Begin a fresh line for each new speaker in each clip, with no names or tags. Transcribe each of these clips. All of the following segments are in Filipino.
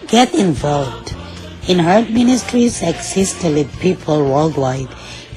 Get involved. In Heart Ministries exists to lead people worldwide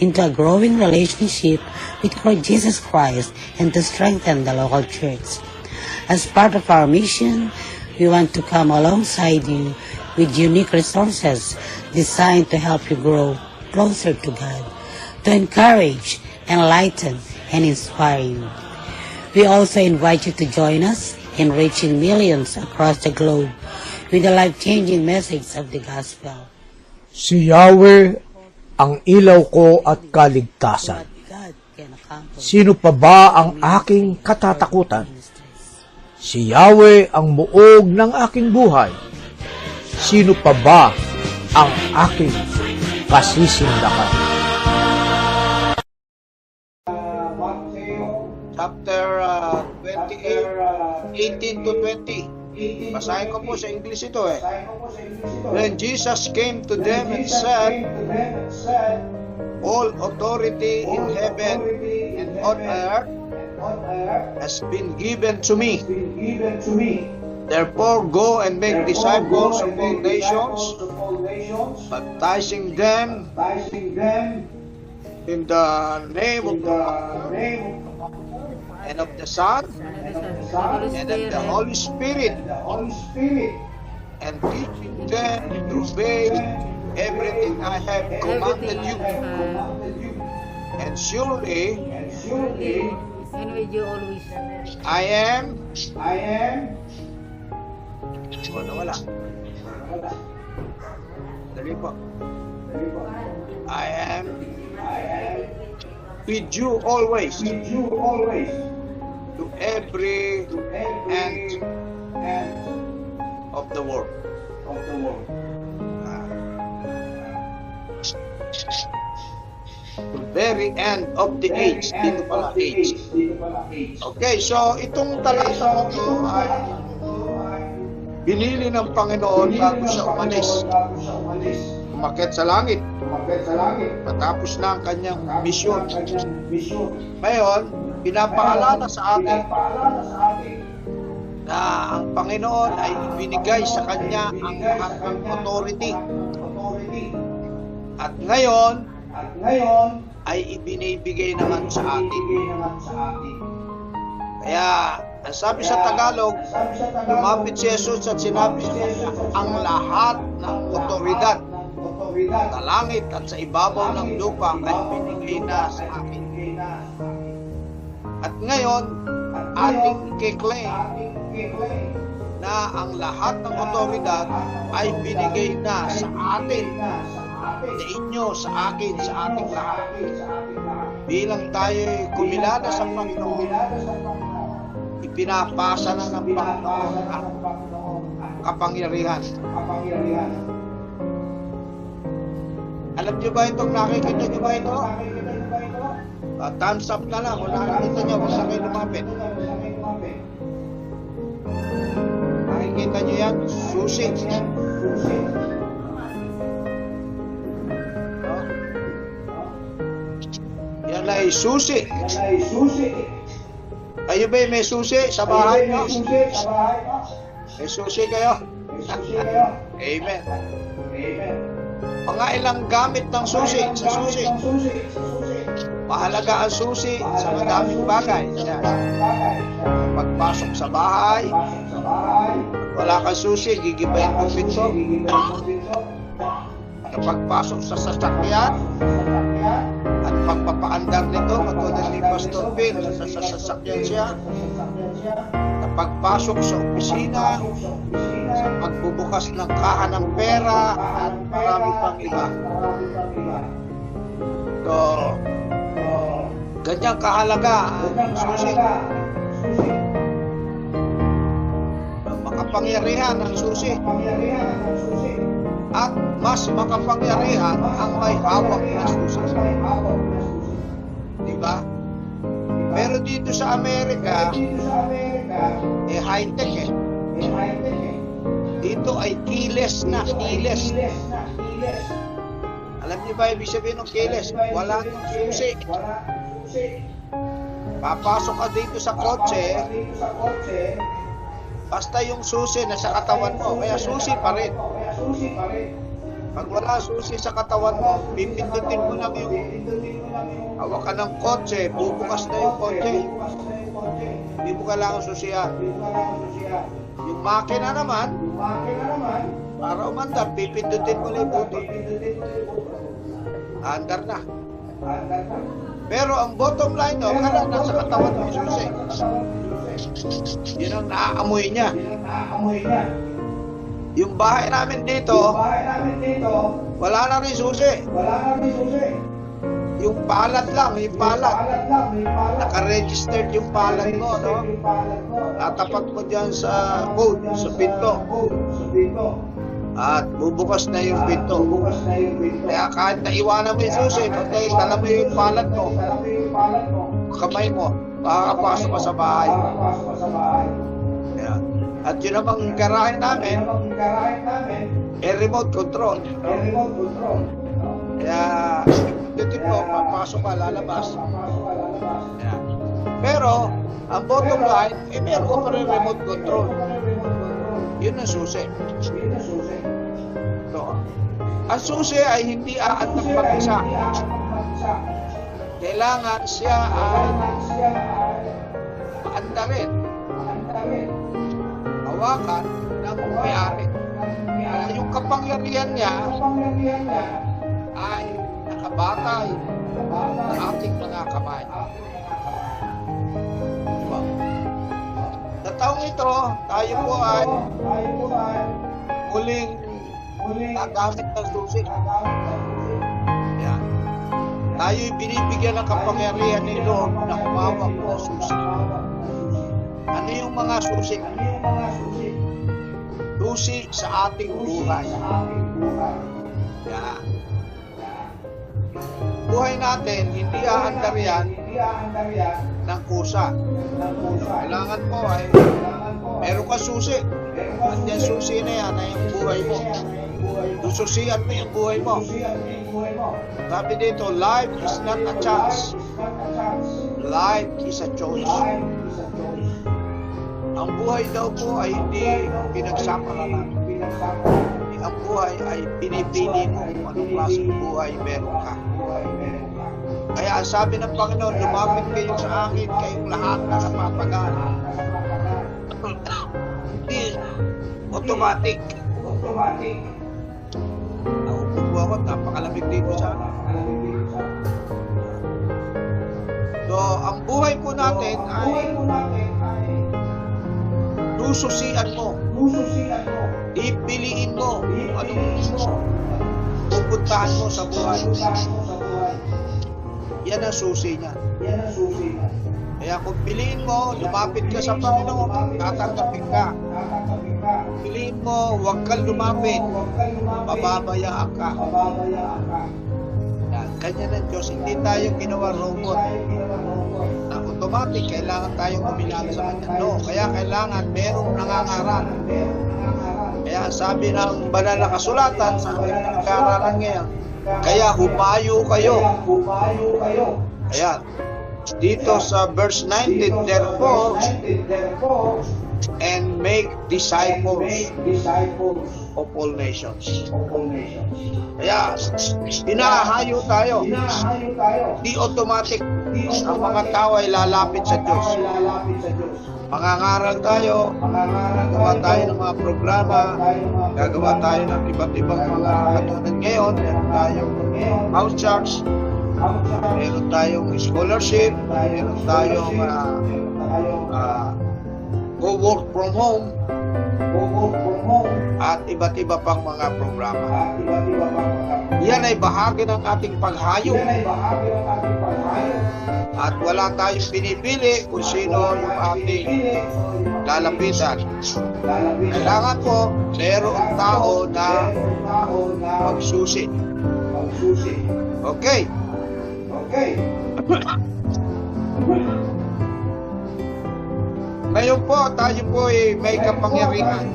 into a growing relationship with Lord Jesus Christ and to strengthen the local church. As part of our mission, we want to come alongside you with unique resources designed to help you grow closer to God, to encourage, enlighten, and inspire you. We also invite you to join us in reaching millions across the globe with the life-changing message of the gospel.
Si Yahweh ang ilaw ko at kaligtasan. Sino pa ba ang aking katatakutan? Si Yahweh ang muog ng aking buhay. Sino pa ba ang aking kasisindakan?
Chapter 28, 18 to 20. Basahin ko po sa English ito eh. Then Jesus came to them and said, all authority in heaven and on earth has been given to me. Therefore go and make disciples of all nations, baptizing them in the name of the Father and of the Son and of the Holy Spirit, and teaching them to obey everything I have commanded you. And surely
and with you always.
I am wala. Dali po. I am with you always. To every end of the world. To very end of the age. Dito pala age. Okay, so itong talata ito ay binili ng Panginoon bago siya umalis. Umakyat sa langit. Matapos na ang kanyang misyon. Ngayon, pinapaalala sa atin na ang Panginoon ay ibinigay sa kanya ang lahat ng authority. At ngayon ay ibinibigay naman sa atin. Kaya, ang sabi sa Tagalog, lumapit si Jesus at sinabi sa kanya, ang lahat ng otoridad sa langit at sa ibabaw ng lupa ay binigay na sa akin. At ngayon, ating i-claim na ang lahat ng otoridad ay binigay na sa atin, sa inyo, sa akin, sa ating lahat. Bilang tayo'y kumilala sa Panginoon, ipinapasa na ng Panginoon ang kapangyarihan. Alam niyo ba itong nakikita niyo ba ito? Thumbs up na lang kung nakikita niyo, basta kayo lumapit. Nakikita niyo yan? Susi. Yan ay susi. Kayo ba may susi sa bahay niyo? May susi kayo? Amen. Mga ilang gamit ng susi sa susi. Mahalaga ang susi sa madaming bagay. Pagpasok sa bahay, wala kang susi, gigibayin mo pinto. Kapagpasok sa sasakyan, at pagpapaandar nito, katulad ni Pastor Bill, sa sasakyan siya. Pagpasok sa opisina, sa pagbubukas ng kaha ng pera, at marami pang iba. So, ganyang kahalaga ang susi. Makapangyarihan ang susi. At mas makapangyarihan ang may hawak na susi. Diba? Pero dito sa Amerika, high-tech eh. Dito ay keyless na. Alam niyo ba ibig sabihin ng keyless? Wala nang susi. Papasok ka dito sa kotse, Basta yung susi na sa katawan mo, kaya susi pa rin. Pag wala susi sa katawan mo, pipindutin mo lang yung hawak ka ng kotse, bubukas na yung kotse. Hindi mo kailangan susihan. Yung makina naman, para umandar, pipindutin mo lang yung button. Andar na. Pero ang bottom line, kailangan nasa katawan mo yung susi. Yun ang naaamoy niya. Yung bahay namin dito, wala na rin susi. Yung palad lang, yung palad. Naka-registered yung palad mo, no? Tatapat mo dyan sa code, sa pinto. At bubukas na yung pinto. Kaya kahit naiwanan mo yung susi, dahil tala mo yung palad mo, kamay mo, makakapasok ka sa bahay. Kaya, at yun namang garahe namin, remote control. Kaya, dito mo, papasok ka, lalabas. Kaya, pero, ang bottom line, meron ko pa rin remote control. Yun ang susi. So, ang susi ay hindi aantak mag-isa. Kailangan siya ay paandarin. Hawakan ng may-ari. Yung kapangyarihan niya ay nakabatay sa ating mga kamay. Diba? Sa taong ito, tayo po ay muling nagamit ng susi. Yan. Tayo'y binibigyan ng kapangyarihan ni Lord na humawak ng susi. Ano yung mga susi? Susi sa ating buhay. Yan. Buhay natin, hindi aandar yan ng kusa. Kailangan mo ay meron ka susi. At yung susi na yan ay yung buhay mo. Sususian mo yung buhay mo. Sabi dito, life is not a chance. Life is a choice. Ang buhay daw po ay hindi pinagsama-rama. Ang buhay ay pinipili mo kung anong klaseng buhay meron ka. Kaya sabi ng Panginoon, lumapit kayo sa akin, kayong lahat na napapagana. Hindi automatic. Naupo po ako, napakalamig dito sa akin. So, ang buhay po natin ay sususian mo. Ipiliin mo kung anong pupuntahan mo sa buhay. Yan ang susi niya. Kaya kung piliin mo, lumapit ka sa Panginoon, tatanggapin ka. Piliin mo, huwag kang lumapit, mababayaan ka. Yan, kanya ng Diyos, hindi tayo ginawa robot. Na automatic, kailangan tayong umilala sa Kanya. No, kaya kailangan merong nangangaral. Kaya sabi ng banal na kasulatan sa aking pinag-aaralan ngayon, kaya humayo kayo. Ayan. Dito sa verse 19, therefore, and make disciples of all nations. Kaya, inahayo tayo. Di automatic ang mga tao ay lalapit sa Diyos. Mangangaral tayo, gagawa tayo ng mga programa, gagawa tayo ng iba't ibang mga katulad ngayon, meron tayong house church, meron tayong scholarship, meron tayong go work from home, at iba't iba pang mga programa. Yan ay bahagi ng ating paghayo. At wala tayong pinipili kung sino yung ating lalapitan. Kailangan po, mayroong tao na magsusi. Okay. Ngayon po, tayo po ay may kapangyarihan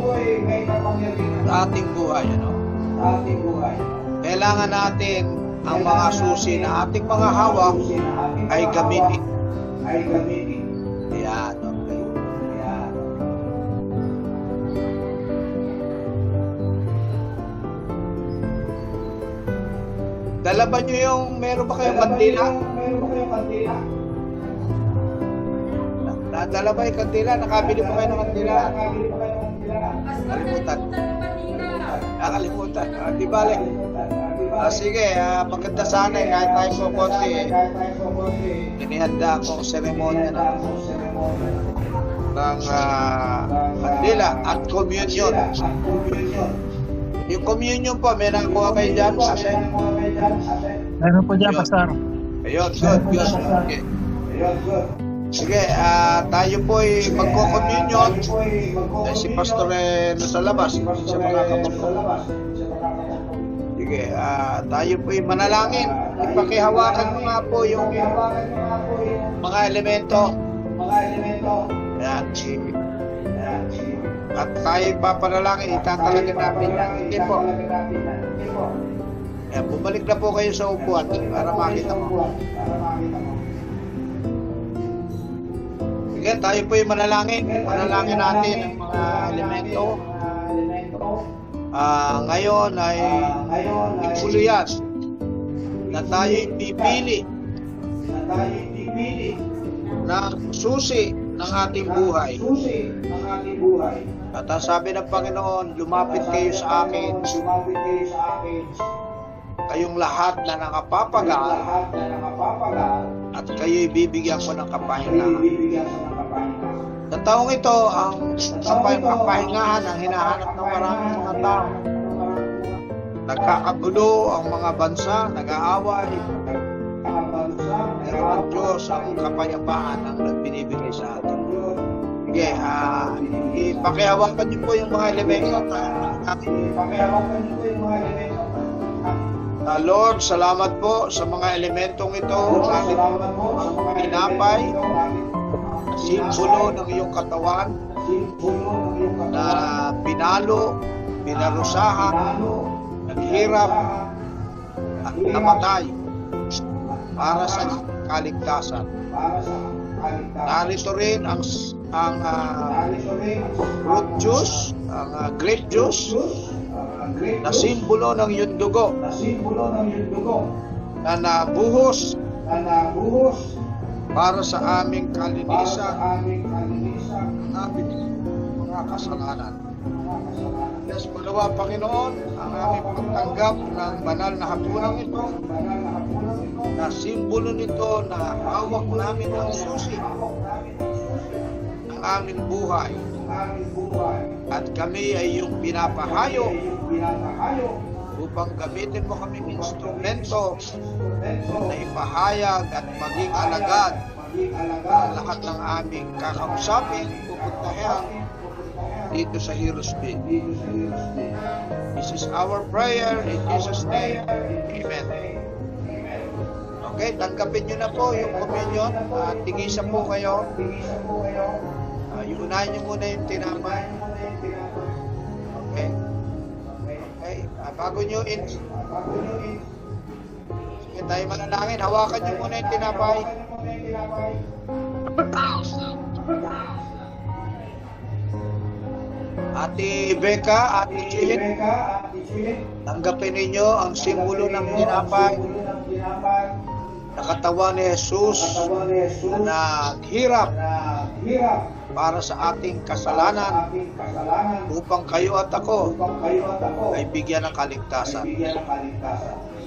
sa ating buhay. Kailangan natin ang mga susi na ating mga hawak ay gamitin. Ayan, okay. Dala ba nyo yung, meron ba kayong kandila? Nadala ba yung kandila? Nakabili ba kayo ng kandila? Nakalimutan. Nakalimutan. Di balik. Sige, maganda sana kahit tayo po konti. Inihanda ako seremonya ng kandila at communion. Yung communion po, may nakuha kayo dyan?
Meron po dyan, Pastor.
Ayun, good. Okay. Sige, tayo po ay magko-communion. Si Pastor nasa labas, sa mga kapatid. Sige, tayo po ay manalangin. Ipakihawakan mo nga po yung mga elemento. Ayan, at tayo papanalangin, itatalagin natin yan. Hindi po. Ayan, bumalik na po kayo sa upuan para makita mo. Sige, tayo po yung manalangin. Manalangin natin ang mga elemento. Ngayon ay ikuluyan na tayo'y pipili ng susi ng ating buhay. At ang sabi ng Panginoon, lumapit kayo sa akin, kayong lahat na nakapapagal, at kayo'y bibigyan ko ng kapahingahan. Sa taong ito, ang kapahingahan ang hinahanap ng maraming mga tao. Nagkakagulo ang mga bansa, nag-aaway. Pero ang Diyos ang kapayapaan ang nagbinibigay sa atin. Sige, ipakihawakan niyo po yung mga elemento. Lord, salamat po sa mga elementong ito. Natin pinapay, simbolo ng iyong katawan na pinalo, pinarusahan, naghirap at namatay para sa kaligtasan. Narito rin ang fruit juice, ang grape juice na simbolo ng iyong dugo na nabuhos para sa aming kalinisan, aming mga kasalanan. Yes, malawa Panginoon, ang aming pagtanggap ng banal na hapunang ito, na simbolo nito na hawak namin ang susi ng aming buhay. At kami ay iyong pinapahayo upang gamitin mo kaming instrumento na ipahayag at maging alagad ang lahat ng aming kakausapin, pupuntahan dito sa Heroes Bay. This is our prayer in Jesus' name. Amen. Okay, tanggapin nyo na po yung communion. Tigisan po kayo. Iunahin nyo muna yung tinapay. Okay. Okay. Bago nyo sige, tayo manalangin. Hawakan nyo muna yung tinapay. Ate Becca, Ate Jean, tanggapin ninyo ang simbolo ng tinapay na katawan ni Jesus na naghirap para sa ating kasalanan upang kayo at ako ay bigyan ng kaligtasan.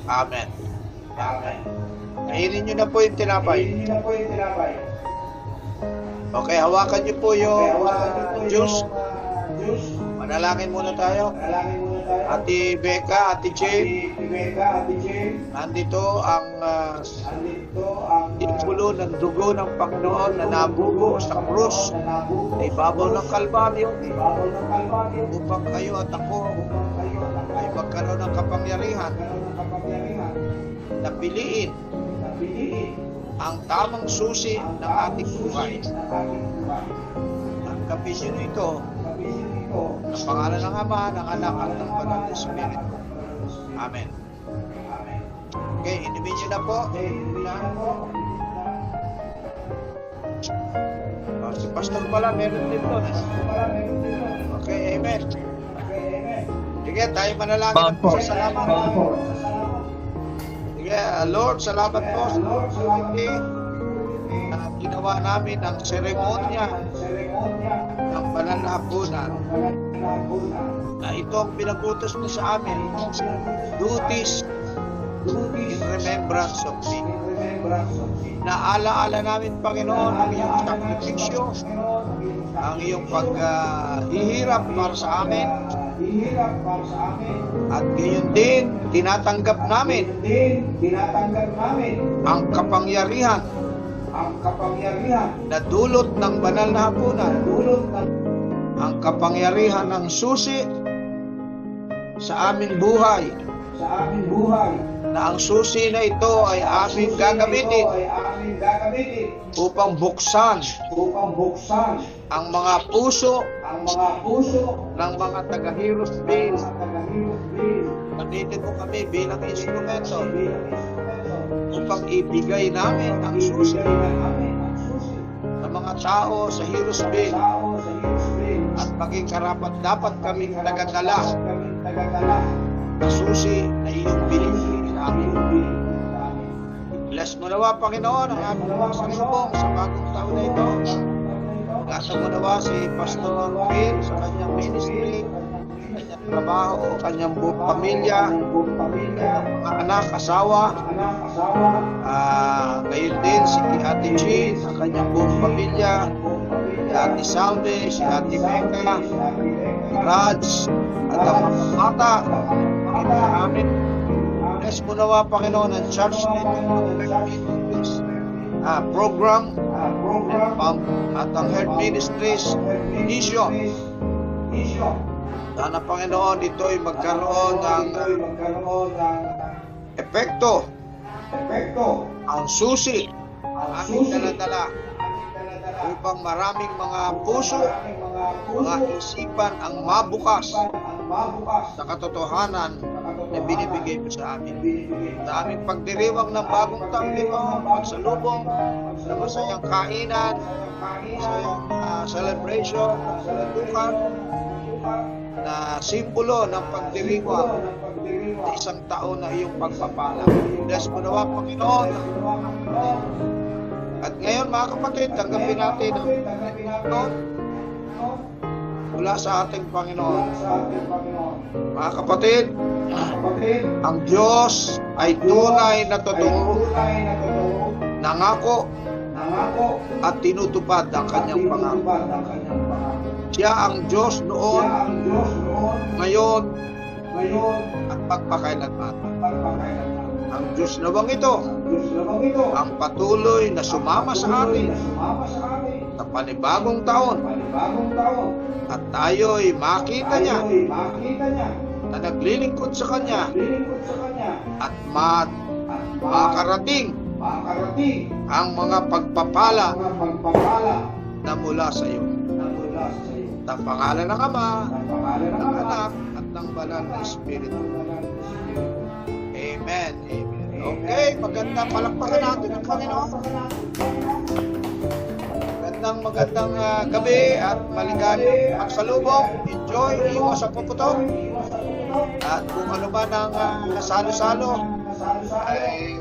Amen. Amen. Kainin nyo na po yung tinapay. Okay, hawakan nyo po yung juice. Manalangin muna tayo. Ate Becca, Ate Jane, nandito ang simbolo ng dugo ng Panginoon na nabugo sa krus na ibabaw ng Kalbaryo upang kayo at ako ay magkaroon ng kapangyarihan na piliin ang tamang susi ng ating buhay. Ang kapisyon ito ng pangalan ng Ama, ng Anak, at ng Banal na Espiritu. Amen. Okay, inumin nyo na po. Si Pastor pala, meron din doon. Okay, amen. Sige, tayo manalangin po sa salamat. Lord, salamat po sa opportunity na ginawa namin ang seremonya ng banal na hapunan. Na ito ang pinagutos mo sa amin. Do this in remembrance of me. Naala-ala namin, Panginoon, ang iyong sakripisyo, ang iyong paghihirap para sa amin. At gayon din, tinatanggap namin ang kapangyarihan na dulot ng banal na hapunan, ang kapangyarihan ng susi sa aming buhay, na ang susi na ito ay aming gagamitin upang buksan ang mga puso ng mga taga-Heroes Bill. Nandito po kami bilang instrumento upang ibigay namin ang susi sa mga tao sa Heroes Bill at maging karapat dapat kaming tagadala na susi na iyong binibigay sa amin. Bless mo nawa, Panginoon, ang aming mga salubong sa bagong taon na ito. Bless mo nawa si Pastor Bill sa kanyang ministry, kanyang trabaho, kanyang buong pamilya, mga anak, asawa. Ngayon din si Ate Jean, ang kanyang buong pamilya, si Ate Salve, si Ate Mecca, si Raj, at ang mga bata. Amen. Bless mo nawa, Panginoon, ang church program at ang Health Ministries mission. Sana, Panginoon, ito'y magkaroon ng epekto. Ang susi ang aming daladala upang maraming mga puso, mga isipan ang mabukas sa katotohanan na binibigay mo sa amin. Sa aming pagdiriwang ng bagong taon nito, pagsalubong sa masayang kainan, masayang celebration, saludukan, na simbolo ng pagdiriwang sa isang taon na iyong pagpapala. Bless mo nawa, Panginoon. At ngayon, mga kapatid, tanggapin natin ang ito mula sa ating Panginoon. Mga kapatid, ang Diyos ay tunay na totoo, nangako at tinutupad ang kanyang pangako. Siya ang Diyos noon, ngayon, at pagpakailanman. Ang Diyos nawang ito, ang patuloy na sumama sa atin sa panibagong taon, at tayo'y makita niya na naglilingkod sa Kanya at makarating ang mga pagpapala na mula sa iyo. Sa pangalan ng Ama, ng Anak, at ng Banal na Espiritu. Amen. Amen. Okay, magandang palakpakan natin ang Panginoon. Magandang gabi at maligayang pagsalubong. Enjoy, iwas sa puputok. At kung ano man ang salo-salo, ay